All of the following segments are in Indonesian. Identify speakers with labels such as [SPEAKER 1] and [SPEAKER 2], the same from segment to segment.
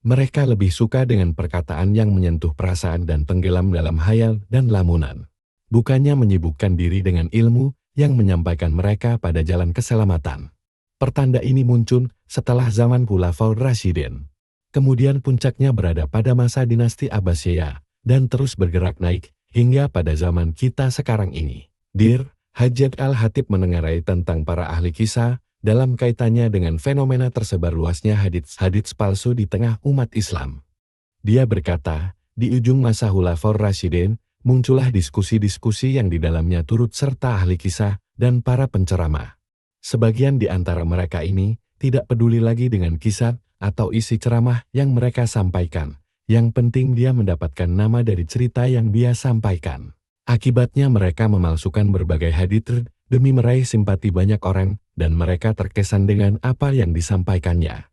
[SPEAKER 1] Mereka lebih suka dengan perkataan yang menyentuh perasaan dan tenggelam dalam hayal dan lamunan. Bukannya menyibukkan diri dengan ilmu yang menyampaikan mereka pada jalan keselamatan. Pertanda ini muncul setelah zaman Khulafaur Rasyidin. Kemudian puncaknya berada pada masa dinasti Abbasiyah dan terus bergerak naik hingga pada zaman kita sekarang ini. Dir, Hajjaj Al-Hatib menengarai tentang para ahli kisah dalam kaitannya dengan fenomena tersebar luasnya hadits palsu di tengah umat Islam. Dia berkata, di ujung masa Khulafaur Rasyidin, muncullah diskusi-diskusi yang di dalamnya turut serta ahli kisah dan para penceramah. Sebagian di antara mereka ini tidak peduli lagi dengan kisah atau isi ceramah yang mereka sampaikan. Yang penting dia mendapatkan nama dari cerita yang dia sampaikan. Akibatnya mereka memalsukan berbagai hadits demi meraih simpati banyak orang dan mereka terkesan dengan apa yang disampaikannya.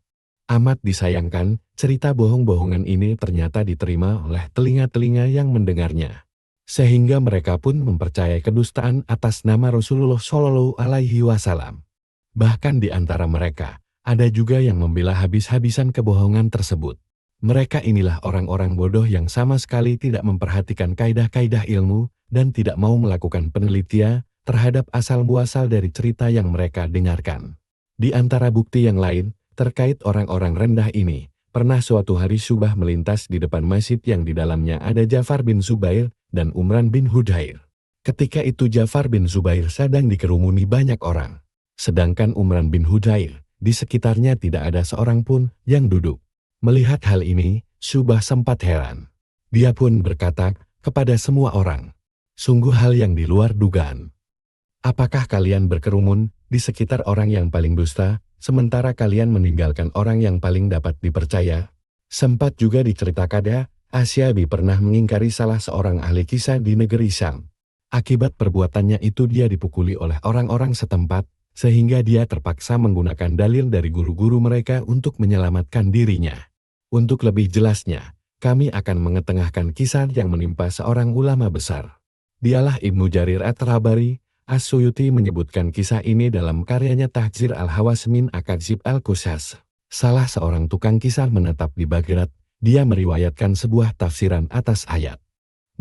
[SPEAKER 1] Amat disayangkan, cerita bohong-bohongan ini ternyata diterima oleh telinga-telinga yang mendengarnya. Sehingga mereka pun mempercayai kedustaan atas nama Rasulullah Shallallahu Alaihi Wasallam. Bahkan di antara mereka, ada juga yang membela habis-habisan kebohongan tersebut. Mereka inilah orang-orang bodoh yang sama sekali tidak memperhatikan kaidah-kaidah ilmu dan tidak mau melakukan penelitian terhadap asal-muasal dari cerita yang mereka dengarkan. Di antara bukti yang lain, terkait orang-orang rendah ini, pernah suatu hari Subah melintas di depan masjid yang di dalamnya ada Ja'far bin Zubair dan Umran bin Hudair. Ketika itu Ja'far bin Zubair sedang dikerumuni banyak orang, sedangkan Umran bin Hudair di sekitarnya tidak ada seorang pun yang duduk. Melihat hal ini, Subah sempat heran. Dia pun berkata kepada semua orang, "Sungguh hal yang di luar dugaan. Apakah kalian berkerumun di sekitar orang yang paling dusta, sementara kalian meninggalkan orang yang paling dapat dipercaya?" Sempat juga diceritakan Asyabi pernah mengingkari salah seorang ahli kisah di negeri Syam. Akibat perbuatannya itu dia dipukuli oleh orang-orang setempat, sehingga dia terpaksa menggunakan dalil dari guru-guru mereka untuk menyelamatkan dirinya. Untuk lebih jelasnya, kami akan mengetengahkan kisah yang menimpa seorang ulama besar. Dialah Ibnu Jarir At-Tabari. As-Suyuti menyebutkan kisah ini dalam karyanya Tahdzir Al-Hawas min Akadzib Al-Qusas. Salah seorang tukang kisah menetap di Baghdad, dia meriwayatkan sebuah tafsiran atas ayat.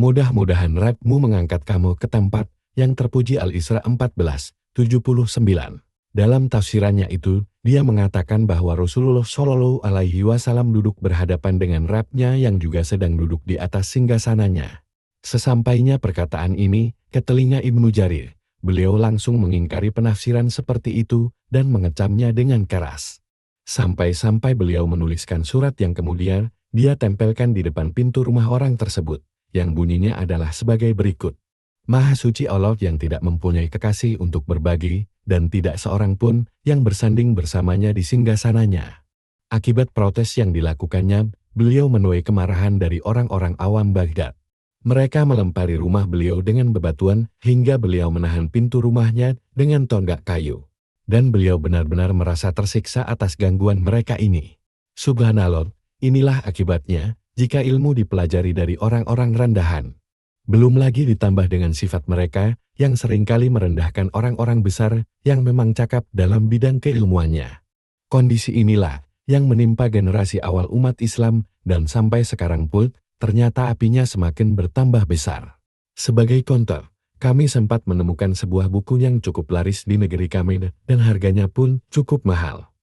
[SPEAKER 1] Mudah-mudahan Rabbmu mengangkat kamu ke tempat yang terpuji Al-Isra 14:79. Dalam tafsirannya itu, dia mengatakan bahwa Rasulullah Shallallahu Alaihi Wasallam duduk berhadapan dengan Rabb-nya yang juga sedang duduk di atas singgasananya. Sesampainya perkataan ini ke telinga Ibnu Jarir, beliau langsung mengingkari penafsiran seperti itu dan mengecamnya dengan keras. Sampai-sampai beliau menuliskan surat yang kemudian dia tempelkan di depan pintu rumah orang tersebut, yang bunyinya adalah sebagai berikut. Maha suci Allah yang tidak mempunyai kekasih untuk berbagi, dan tidak seorang pun yang bersanding bersamanya di singgasananya. Akibat protes yang dilakukannya, beliau menuai kemarahan dari orang-orang awam Baghdad. Mereka melempari rumah beliau dengan bebatuan hingga beliau menahan pintu rumahnya dengan tonggak kayu. Dan beliau benar-benar merasa tersiksa atas gangguan mereka ini. Subhanallah, inilah akibatnya jika ilmu dipelajari dari orang-orang rendahan. Belum lagi ditambah dengan sifat mereka yang seringkali merendahkan orang-orang besar yang memang cakap dalam bidang keilmuannya. Kondisi inilah yang menimpa generasi awal umat Islam dan sampai sekarang pun ternyata apinya semakin bertambah besar. Sebagai contoh, kami sempat menemukan sebuah buku yang cukup laris di negeri kami dan harganya pun cukup mahal.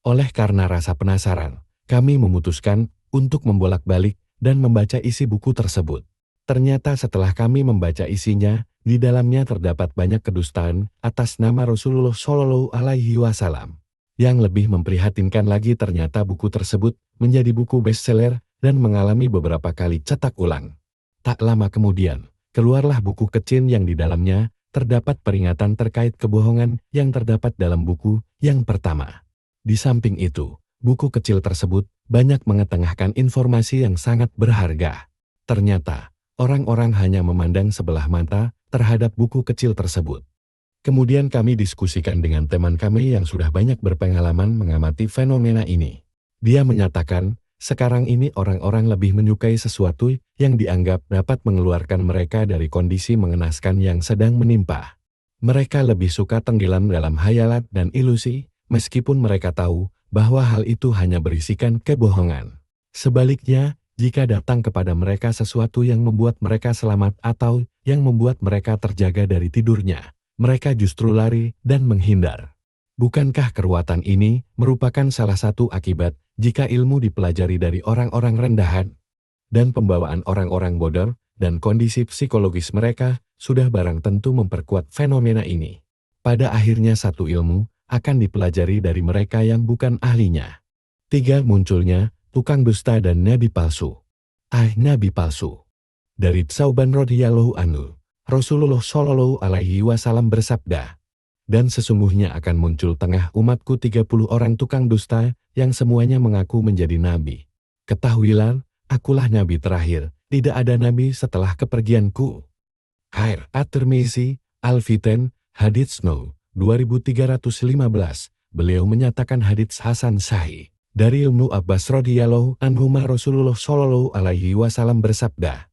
[SPEAKER 1] Oleh karena rasa penasaran, kami memutuskan untuk membolak-balik dan membaca isi buku tersebut. Ternyata setelah kami membaca isinya, di dalamnya terdapat banyak kedustaan atas nama Rasulullah Shallallahu Alaihi Wasallam. Yang lebih memprihatinkan lagi ternyata buku tersebut menjadi buku bestseller dan mengalami beberapa kali cetak ulang. Tak lama kemudian, keluarlah buku kecil yang di dalamnya terdapat peringatan terkait kebohongan yang terdapat dalam buku yang pertama. Di samping itu, buku kecil tersebut banyak mengetengahkan informasi yang sangat berharga. Ternyata, orang-orang hanya memandang sebelah mata terhadap buku kecil tersebut. Kemudian kami diskusikan dengan teman kami yang sudah banyak berpengalaman mengamati fenomena ini. Dia menyatakan, sekarang ini orang-orang lebih menyukai sesuatu yang dianggap dapat mengeluarkan mereka dari kondisi mengenaskan yang sedang menimpa. Mereka lebih suka tenggelam dalam hayalat dan ilusi, meskipun mereka tahu bahwa hal itu hanya berisikan kebohongan. Sebaliknya, jika datang kepada mereka sesuatu yang membuat mereka selamat atau yang membuat mereka terjaga dari tidurnya, mereka justru lari dan menghindar. Bukankah keruatan ini merupakan salah satu akibat jika ilmu dipelajari dari orang-orang rendahan dan pembawaan orang-orang bodoh dan kondisi psikologis mereka sudah barang tentu memperkuat fenomena ini. Pada akhirnya satu ilmu akan dipelajari dari mereka yang bukan ahlinya. 3. Munculnya tukang dusta dan nabi palsu. Nabi palsu. Dari Tsauban radhiyallahu anhu, Rasulullah shallallahu alaihi wasallam bersabda, dan sesungguhnya akan muncul tengah umatku 30 orang tukang dusta yang semuanya mengaku menjadi nabi. Ketahuilah, akulah nabi terakhir, tidak ada nabi setelah kepergianku. At-Tirmizi, Al-Fitan, Hadits No. 2315, beliau menyatakan hadits Hasan Sahih. Dari Ibnu Abbas radhiyallahu anhuma Rasulullah shallallahu alaihi wasallam bersabda,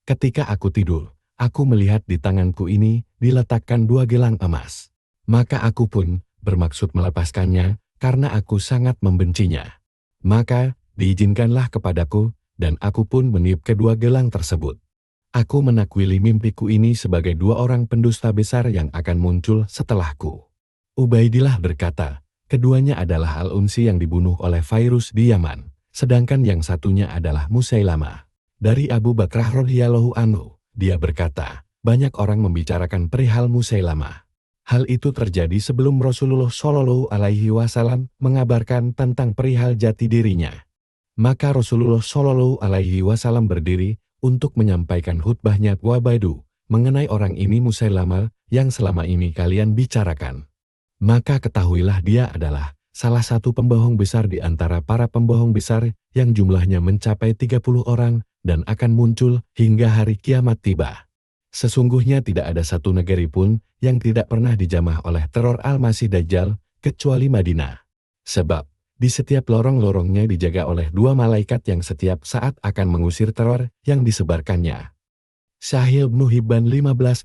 [SPEAKER 1] ketika aku tidur, aku melihat di tanganku ini diletakkan 2 gelang emas. Maka aku pun bermaksud melepaskannya karena aku sangat membencinya. Maka diizinkanlah kepadaku dan aku pun meniup kedua gelang tersebut. Aku menakwili mimpiku ini sebagai 2 orang pendusta besar yang akan muncul setelahku. Ubaidillah berkata, keduanya adalah Al-Unsi yang dibunuh oleh virus di Yaman, sedangkan yang satunya adalah Musailamah. Dari Abu Bakrah radhiyallahu anhu, dia berkata, banyak orang membicarakan perihal Musailamah. Hal itu terjadi sebelum Rasulullah shallallahu alaihi wasallam mengabarkan tentang perihal jati dirinya. Maka Rasulullah shallallahu alaihi wasallam berdiri untuk menyampaikan khutbahnya wabaidu mengenai orang ini Musailamah yang selama ini kalian bicarakan. Maka ketahuilah dia adalah salah satu pembohong besar di antara para pembohong besar yang jumlahnya mencapai 30 orang dan akan muncul hingga hari kiamat tiba. Sesungguhnya tidak ada satu negeri pun yang tidak pernah dijamah oleh teror Al-Masih Dajjal kecuali Madinah. Sebab di setiap lorong-lorongnya dijaga oleh 2 malaikat yang setiap saat akan mengusir teror yang disebarkannya. Sahih Ibnu Hibban 1529.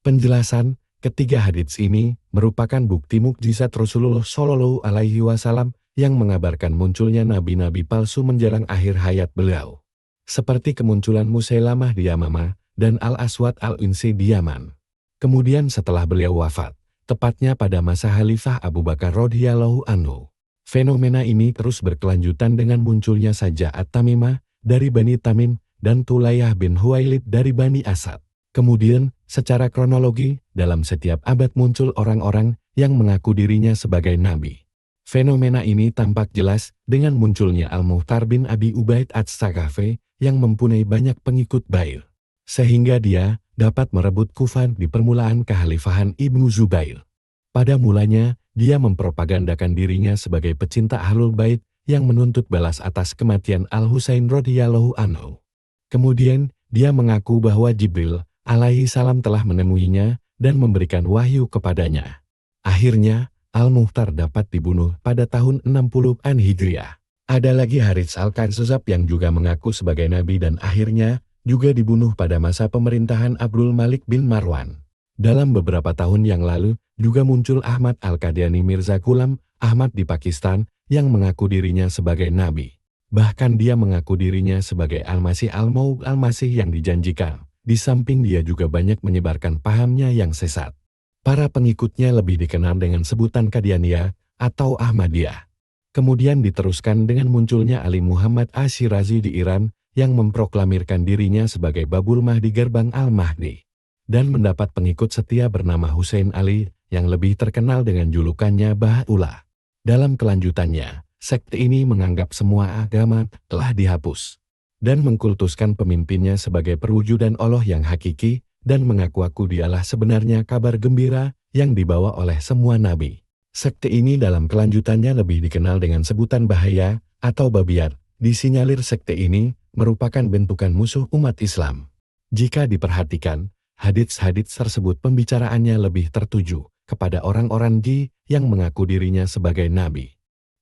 [SPEAKER 1] Penjelasan ketiga hadits ini merupakan bukti mukjizat Rasulullah shallallahu alaihi wasallam yang mengabarkan munculnya nabi-nabi palsu menjelang akhir hayat beliau. Seperti kemunculan Musailamah di Yamamah dan Al-Aswad Al-Unsi di Yaman. Kemudian setelah beliau wafat, tepatnya pada masa Khalifah Abu Bakar radhiyallahu anhu, fenomena ini terus berkelanjutan dengan munculnya saja At-Tamimah dari Bani Tamim dan Tulayyah bin Huwailid dari Bani Asad. Kemudian, secara kronologi, dalam setiap abad muncul orang-orang yang mengaku dirinya sebagai nabi. Fenomena ini tampak jelas dengan munculnya Al-Muhtar bin Abi Ubaid Ats-Tsaqafi yang mempunyai banyak pengikut bail, sehingga dia dapat merebut Kufah di permulaan kekhalifahan Ibnu Zubair. Pada mulanya, dia mempropagandakan dirinya sebagai pecinta Ahlul Bait yang menuntut balas atas kematian Al-Husain radhiyallahu anhu. Kemudian, dia mengaku bahwa Jibril alaihi salam telah menemuinya dan memberikan wahyu kepadanya. Akhirnya, Al-Muhtar dapat dibunuh pada tahun 60-an Hijriah. Ada lagi Harits Al-Kazzab yang juga mengaku sebagai nabi dan akhirnya juga dibunuh pada masa pemerintahan Abdul Malik bin Marwan. Dalam beberapa tahun yang lalu, juga muncul Ahmad Al-Qadiani Mirza Ghulam Ahmad di Pakistan yang mengaku dirinya sebagai nabi. Bahkan dia mengaku dirinya sebagai Al-Masih Al-Maud Al-Masih yang dijanjikan. Di samping dia juga banyak menyebarkan pahamnya yang sesat. Para pengikutnya lebih dikenal dengan sebutan Qadianiyah atau Ahmadiyah. Kemudian diteruskan dengan munculnya Ali Muhammad Ash-Shirazi di Iran yang memproklamirkan dirinya sebagai Babul Mahdi gerbang Al-Mahdi. Dan mendapat pengikut setia bernama Hussein Ali yang lebih terkenal dengan julukannya Baha'u'llah. Dalam kelanjutannya, sekte ini menganggap semua agama telah dihapus dan mengkultuskan pemimpinnya sebagai perwujudan Allah yang hakiki, dan mengaku dialah sebenarnya kabar gembira yang dibawa oleh semua nabi. Sekte ini dalam kelanjutannya lebih dikenal dengan sebutan Bahaya atau Babiyat. Disinyalir sekte ini merupakan bentukan musuh umat Islam. Jika diperhatikan, hadits-hadits tersebut pembicaraannya lebih tertuju kepada orang-orang yang mengaku dirinya sebagai nabi.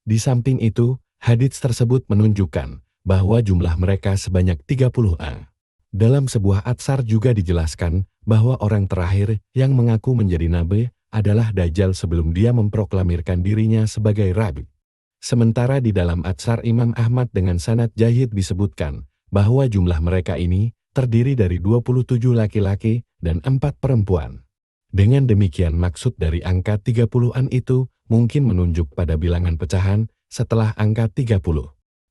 [SPEAKER 1] Di samping itu, hadits tersebut menunjukkan bahwa jumlah mereka sebanyak 30-an. Dalam sebuah atsar juga dijelaskan bahwa orang terakhir yang mengaku menjadi nabi adalah Dajjal sebelum dia memproklamirkan dirinya sebagai rabi. Sementara di dalam Atsar Imam Ahmad dengan sanad Jahid disebutkan bahwa jumlah mereka ini terdiri dari 27 laki-laki dan 4 perempuan. Dengan demikian maksud dari angka 30-an itu mungkin menunjuk pada bilangan pecahan setelah angka 30.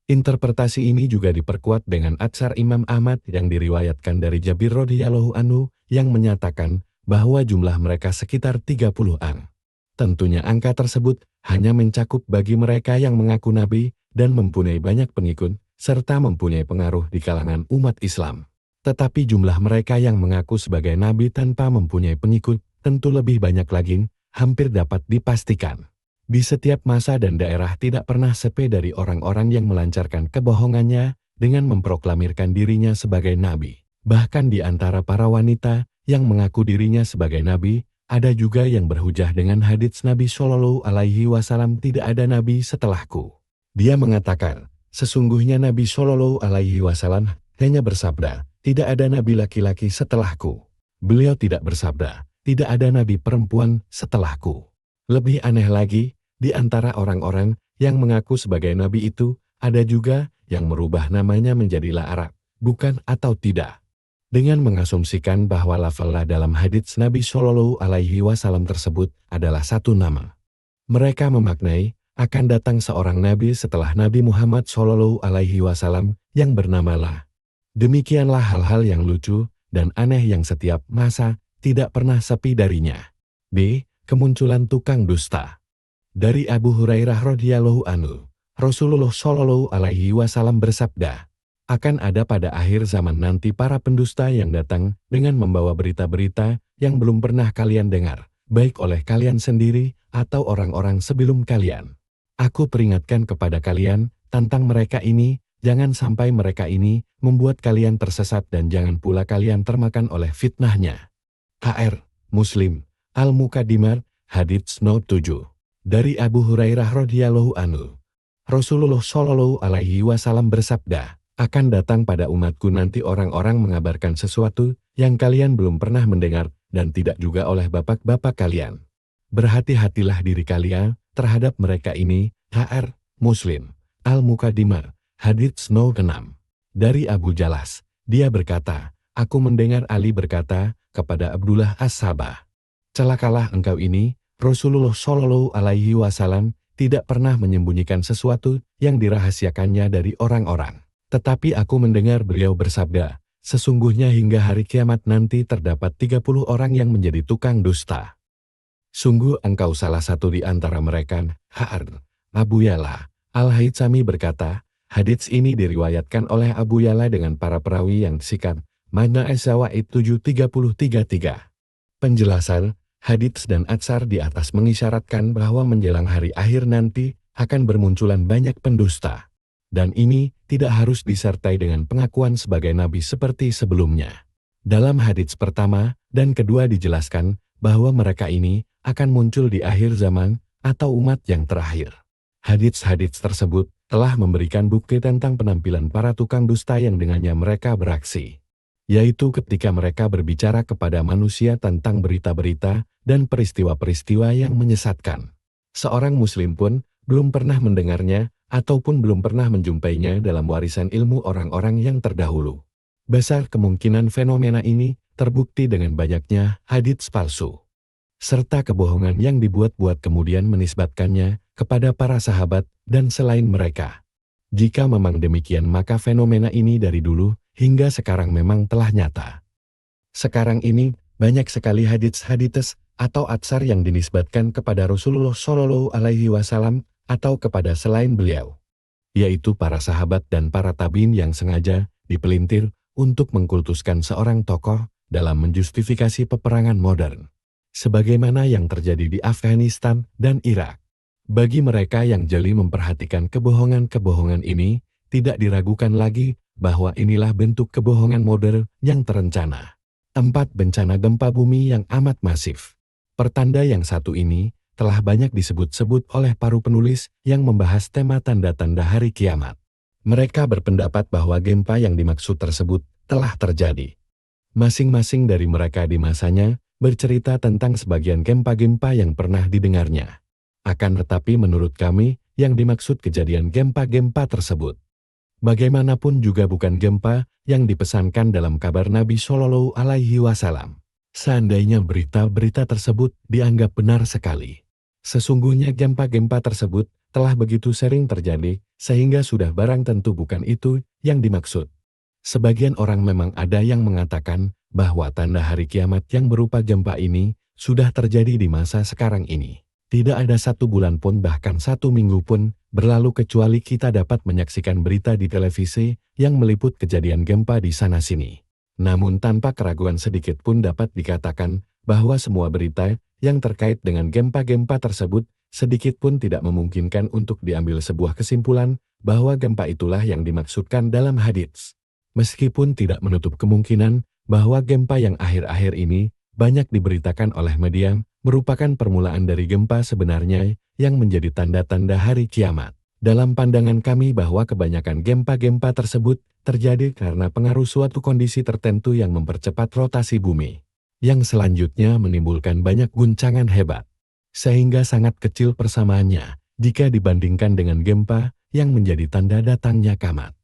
[SPEAKER 1] Interpretasi ini juga diperkuat dengan Atsar Imam Ahmad yang diriwayatkan dari Jabir radhiyallahu anhu yang menyatakan bahwa jumlah mereka sekitar 30-an. Tentunya angka tersebut hanya mencakup bagi mereka yang mengaku nabi dan mempunyai banyak pengikut serta mempunyai pengaruh di kalangan umat Islam. Tetapi jumlah mereka yang mengaku sebagai nabi tanpa mempunyai pengikut tentu lebih banyak lagi, hampir dapat dipastikan. Di setiap masa dan daerah tidak pernah sepi dari orang-orang yang melancarkan kebohongannya dengan memproklamirkan dirinya sebagai nabi. Bahkan di antara para wanita yang mengaku dirinya sebagai nabi, ada juga yang berhujah dengan hadits Nabi Shallallahu Alaihi Wasallam tidak ada nabi setelahku. Dia mengatakan, sesungguhnya Nabi Shallallahu Alaihi Wasallam hanya bersabda, tidak ada nabi laki-laki setelahku. Beliau tidak bersabda, tidak ada nabi perempuan setelahku. Lebih aneh lagi, di antara orang-orang yang mengaku sebagai nabi itu, ada juga yang merubah namanya menjadi La Arab, bukan atau tidak. Dengan mengasumsikan bahwa lafal la dalam hadits Nabi Shallallahu Alaihi Wasallam tersebut adalah satu nama. Mereka memaknai, akan datang seorang nabi setelah Nabi Muhammad Shallallahu Alaihi Wasallam yang bernama La. Demikianlah hal-hal yang lucu dan aneh yang setiap masa tidak pernah sepi darinya. B. Kemunculan tukang dusta. Dari Abu Hurairah radhiyallahu anhu, Rasulullah Shallallahu Alaihi Wasallam bersabda, akan ada pada akhir zaman nanti para pendusta yang datang dengan membawa berita-berita yang belum pernah kalian dengar, baik oleh kalian sendiri atau orang-orang sebelum kalian. Aku peringatkan kepada kalian tentang mereka ini, jangan sampai mereka ini membuat kalian tersesat dan jangan pula kalian termakan oleh fitnahnya. K.R. Muslim, Al-Muqaddimah, hadits note 7. Dari Abu Hurairah radhiyallahu anhu, Rasulullah Shallallahu Alaihi Wasallam bersabda, akan datang pada umatku nanti orang-orang mengabarkan sesuatu yang kalian belum pernah mendengar dan tidak juga oleh bapak-bapak kalian. Berhati-hatilah diri kalian terhadap mereka ini. H.R. Muslim, Al-Muqaddimah, hadits note 6. Dari Abu Jalas, dia berkata, aku mendengar Ali berkata kepada Abdullah As-Sabah, celakalah engkau ini. Rasulullah Shallallahu Alaihi Wasallam tidak pernah menyembunyikan sesuatu yang dirahasiakannya dari orang-orang. Tetapi aku mendengar beliau bersabda, sesungguhnya hingga hari kiamat nanti terdapat 30 orang yang menjadi tukang dusta. Sungguh engkau salah satu di antara mereka. H.R. Abu Yala Al-Haythami berkata, hadits ini diriwayatkan oleh Abu Yala dengan para perawi yang sikat. Majma' Az-Zawaid 733-3. Penjelasan, hadits dan atsar di atas mengisyaratkan bahwa menjelang hari akhir nanti akan bermunculan banyak pendusta. Dan ini tidak harus disertai dengan pengakuan sebagai nabi seperti sebelumnya. Dalam hadits pertama dan kedua dijelaskan bahwa mereka ini akan muncul di akhir zaman atau umat yang terakhir. Hadits-hadits tersebut telah memberikan bukti tentang penampilan para tukang dusta yang dengannya mereka beraksi. Yaitu ketika mereka berbicara kepada manusia tentang berita-berita dan peristiwa-peristiwa yang menyesatkan. Seorang muslim pun belum pernah mendengarnya ataupun belum pernah menjumpainya dalam warisan ilmu orang-orang yang terdahulu. Besar kemungkinan fenomena ini terbukti dengan banyaknya hadits palsu, serta kebohongan yang dibuat-buat kemudian menisbatkannya kepada para sahabat dan selain mereka. Jika memang demikian maka fenomena ini dari dulu hingga sekarang memang telah nyata. Sekarang ini banyak sekali hadits-hadits atau atsar yang dinisbatkan kepada Rasulullah Shallallahu Alaihi Wasallam atau kepada selain beliau, yaitu para sahabat dan para tabiin yang sengaja dipelintir untuk mengkultuskan seorang tokoh dalam menjustifikasi peperangan modern, sebagaimana yang terjadi di Afghanistan dan Irak. Bagi mereka yang jeli memperhatikan kebohongan-kebohongan ini, tidak diragukan lagi bahwa inilah bentuk kebohongan modern yang terencana. 4. Bencana gempa bumi yang amat masif. Pertanda yang satu ini telah banyak disebut-sebut oleh para penulis yang membahas tema tanda-tanda hari kiamat. Mereka berpendapat bahwa gempa yang dimaksud tersebut telah terjadi. Masing-masing dari mereka di masanya bercerita tentang sebagian gempa-gempa yang pernah didengarnya. Akan tetapi menurut kami, yang dimaksud kejadian gempa-gempa tersebut. Bagaimanapun juga bukan gempa yang dipesankan dalam kabar Nabi Shallallahu Alaihi Wasallam. Seandainya berita-berita tersebut dianggap benar sekali, sesungguhnya gempa-gempa tersebut telah begitu sering terjadi sehingga sudah barang tentu bukan itu yang dimaksud. Sebagian orang memang ada yang mengatakan bahwa tanda hari kiamat yang berupa gempa ini sudah terjadi di masa sekarang ini. Tidak ada 1 bulan pun bahkan 1 minggu pun berlalu kecuali kita dapat menyaksikan berita di televisi yang meliput kejadian gempa di sana-sini. Namun tanpa keraguan sedikit pun dapat dikatakan bahwa semua berita yang terkait dengan gempa-gempa tersebut sedikit pun tidak memungkinkan untuk diambil sebuah kesimpulan bahwa gempa itulah yang dimaksudkan dalam hadits. Meskipun tidak menutup kemungkinan bahwa gempa yang akhir-akhir ini banyak diberitakan oleh media merupakan permulaan dari gempa sebenarnya yang menjadi tanda-tanda hari kiamat. Dalam pandangan kami bahwa kebanyakan gempa-gempa tersebut terjadi karena pengaruh suatu kondisi tertentu yang mempercepat rotasi bumi, yang selanjutnya menimbulkan banyak guncangan hebat, sehingga sangat kecil persamaannya jika dibandingkan dengan gempa yang menjadi tanda datangnya kiamat.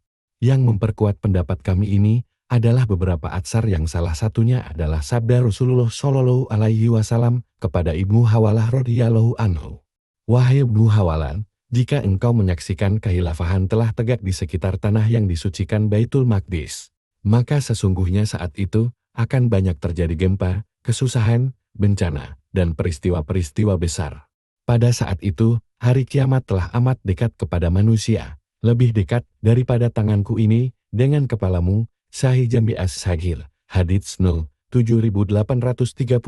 [SPEAKER 1] Yang memperkuat pendapat kami ini adalah beberapa atsar yang salah satunya adalah sabda Rasulullah Shallallahu Alaihi Wasallam kepada Ibnu Hawalah radhiyallahu anhu. Wahai Ibnu Hawalah, jika engkau menyaksikan kehilafahan telah tegak di sekitar tanah yang disucikan Baitul Maqdis, maka sesungguhnya saat itu akan banyak terjadi gempa, kesusahan, bencana, dan peristiwa-peristiwa besar. Pada saat itu, hari kiamat telah amat dekat kepada manusia, lebih dekat daripada tanganku ini dengan kepalamu. Sahih Jami As-Saghir, Hadits 7838,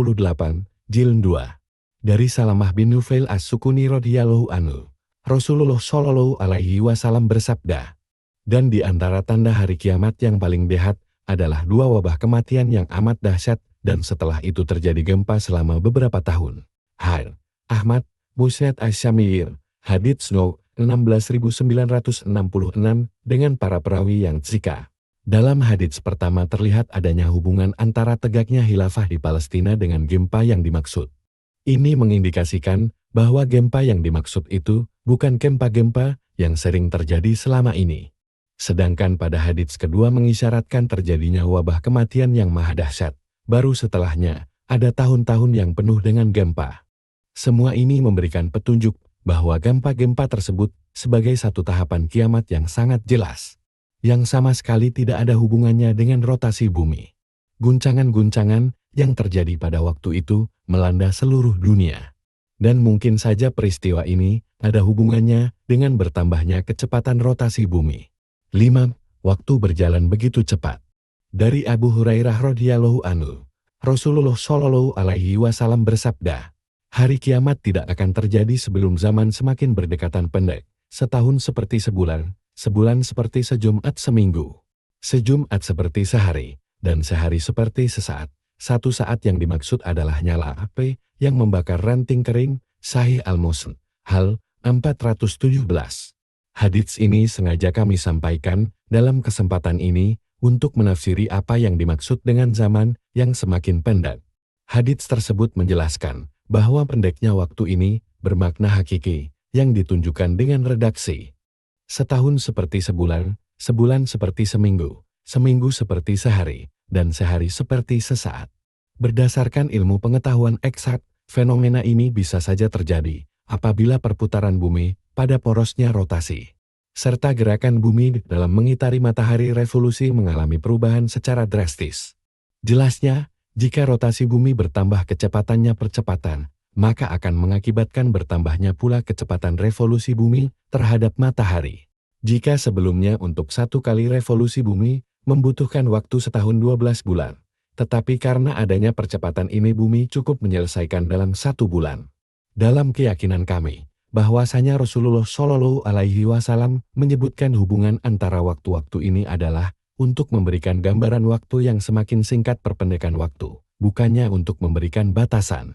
[SPEAKER 1] Jilid 2. Dari Salamah bin Nufail As-Sukuni radhiyallahu anhu, Rasulullah Shallallahu Alaihi Wasallam bersabda, dan di antara tanda hari kiamat yang paling dehat adalah 2 wabah kematian yang amat dahsyat dan setelah itu terjadi gempa selama beberapa tahun. Ahmad, Musnad Asy-Syamir, Hadits 16966 dengan para perawi yang tsika. Dalam hadits pertama terlihat adanya hubungan antara tegaknya khilafah di Palestina dengan gempa yang dimaksud. Ini mengindikasikan bahwa gempa yang dimaksud itu bukan gempa-gempa yang sering terjadi selama ini. Sedangkan pada hadits kedua mengisyaratkan terjadinya wabah kematian yang maha dahsyat. Baru setelahnya, ada tahun-tahun yang penuh dengan gempa. Semua ini memberikan petunjuk bahwa gempa-gempa tersebut sebagai satu tahapan kiamat yang sangat jelas, yang sama sekali tidak ada hubungannya dengan rotasi bumi. Guncangan-guncangan yang terjadi pada waktu itu melanda seluruh dunia. Dan mungkin saja peristiwa ini ada hubungannya dengan bertambahnya kecepatan rotasi bumi. 5. Waktu berjalan begitu cepat. Dari Abu Hurairah radhiyallahu anhu, Rasulullah Shallallahu Alaihi Wasallam bersabda, hari kiamat tidak akan terjadi sebelum zaman semakin berdekatan pendek, setahun seperti sebulan, sebulan seperti sejumat seminggu, sejumat seperti sehari, dan sehari seperti sesaat. Satu saat yang dimaksud adalah nyala api yang membakar ranting kering. Sahih Al-Musnad, Hal 417. Hadits ini sengaja kami sampaikan dalam kesempatan ini untuk menafsiri apa yang dimaksud dengan zaman yang semakin pendek. Hadits tersebut menjelaskan bahwa pendeknya waktu ini bermakna hakiki yang ditunjukkan dengan redaksi. Setahun seperti sebulan, sebulan seperti seminggu, seminggu seperti sehari, dan sehari seperti sesaat. Berdasarkan ilmu pengetahuan eksak, fenomena ini bisa saja terjadi apabila perputaran bumi pada porosnya rotasi, serta gerakan bumi dalam mengitari matahari revolusi mengalami perubahan secara drastis. Jelasnya, jika rotasi bumi bertambah kecepatannya percepatan, maka akan mengakibatkan bertambahnya pula kecepatan revolusi bumi terhadap matahari. Jika sebelumnya untuk 1 kali revolusi bumi membutuhkan waktu setahun 12 bulan, tetapi karena adanya percepatan ini bumi cukup menyelesaikan dalam 1 bulan. Dalam keyakinan kami, bahwasanya Rasulullah Shallallahu Alaihi Wasallam menyebutkan hubungan antara waktu-waktu ini adalah untuk memberikan gambaran waktu yang semakin singkat perpendekan waktu, bukannya untuk memberikan batasan.